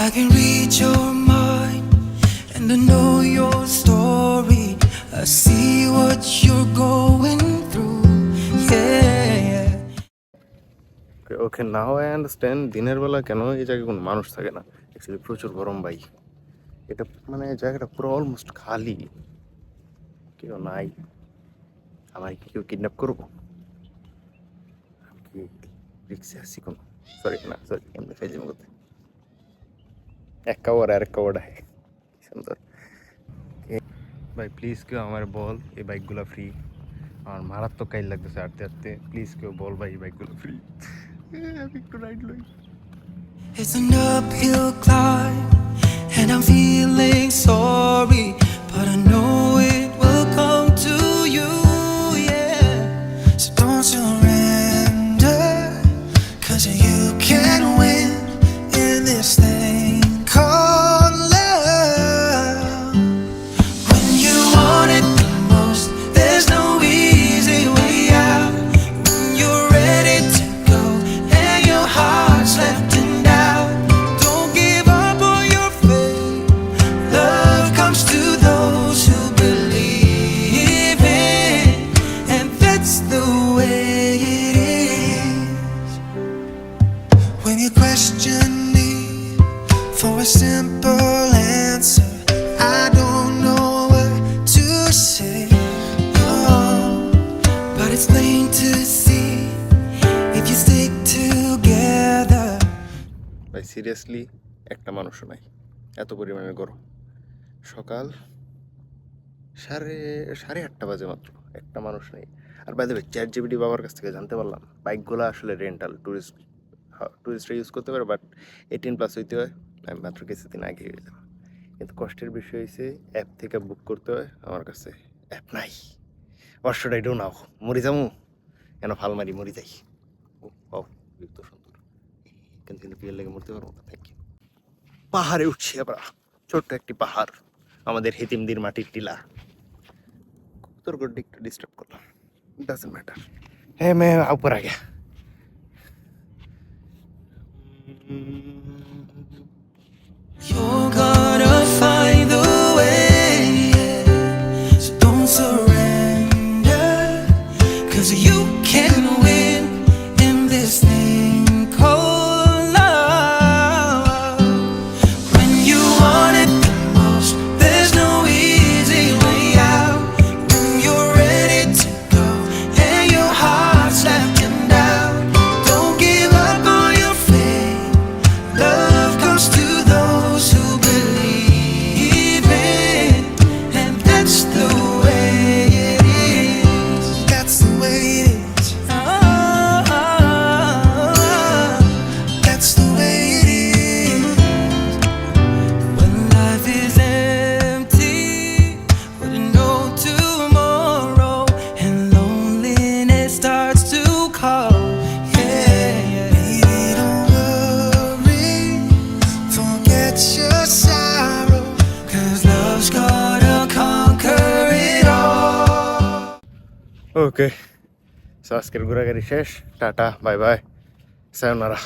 I can read your mind and I know your story. I see what you're going through. Yeah. Okay now I understand দিনের বেলা কেন এই জায়গায় কোনো মানুষ থাকে না। অ্যাকচুয়ালি প্রচুর গরম ভাই। এটা মানে জায়গাটা পুরো অলমোস্ট খালি, কেউ নাই। আমার কি কেউ কিডন্যাপ করবো? আমি কি রিক্সে আছি কোনো? সরি এমনি ফেজিম করতে এক কাওয়ার আর এক কাওয়ার আহে সুন্দর। ভাই প্লিজ কেউ আমার বল এই বাইকগুলো ফ্রি। আমার মারাত্মক কাইল লাগতেছে হাঁটতে হাঁটতে। প্লিজ কেউ বল ভাই এই বাইকগুলো ফ্রি। আমি একটু রাইড লই। It's an uphill climb and I'm feeling sorry, but I know it will come to you, yeah. So don't surrender, 'cause you can win in this thing called love. When you want it the most, there's no easy way out. When you're ready to go and your heart's left in doubt, don't give up on your faith. Love comes to those who believe in, and that's the way it is. When you question me for a simple answer, I don't know what to say. Oh, but it's plain to see if you stick together. ভাই seriously একটা মানুষও নাই, এত পরিমাণে গরম। সকাল সাড়ে সাড়ে আটটা বাজে মাত্র, একটা মানুষ নেই। আর বাইরে চ্যাট জিপিটি বাবার কাছ থেকে জানতে পারলাম বাইকগুলো আসলে রেন্টাল, টুরিস্টরা ইউজ করতে পারে, বাট 18+ হইতে হয়। আমি মাত্র কিছুদিন আগে গেলাম, কিন্তু কষ্টের বিষয় হয়েছে অ্যাপ থেকে বুক করতে হয়। আমার কাছে অ্যাপ নাই। অবশ্যটা এটাও নাও, মরি যাবো কেন ফাল মারি মরি যাই। ও তো সুন্দর, কিন্তু বিয়ের লেগে মরতে পারবো না। Thank you. পাহাড়ে উঠছি আমরা, ছোট্ট একটি পাহাড়, আমাদের হেতিমদির মাটির টিলা। তোর গড্ডি একটু ডিস্টার্ব করলাম, ডাজন্ট ম্যাটার। হ্যাঁ मैं ऊपर आ गया। You're gonna find the way, yeah. So don't surrender, 'cause you can win in this thing called love. When you want it the most, there's no easy way out. When you're ready to go and your heart's left in doubt, don't give up on your faith. Love comes to those who believe in, and that's the way it is. That's the way it is. That's the way it is. When life is empty with no tomorrow and loneliness starts to call, yeah. Baby, don't worry, forget your sorrow, 'cause love's gonna conquer it all. Okay, so আজকের ঘোরাঘুরি শেষ। Tata, bye bye, সায়োনারা।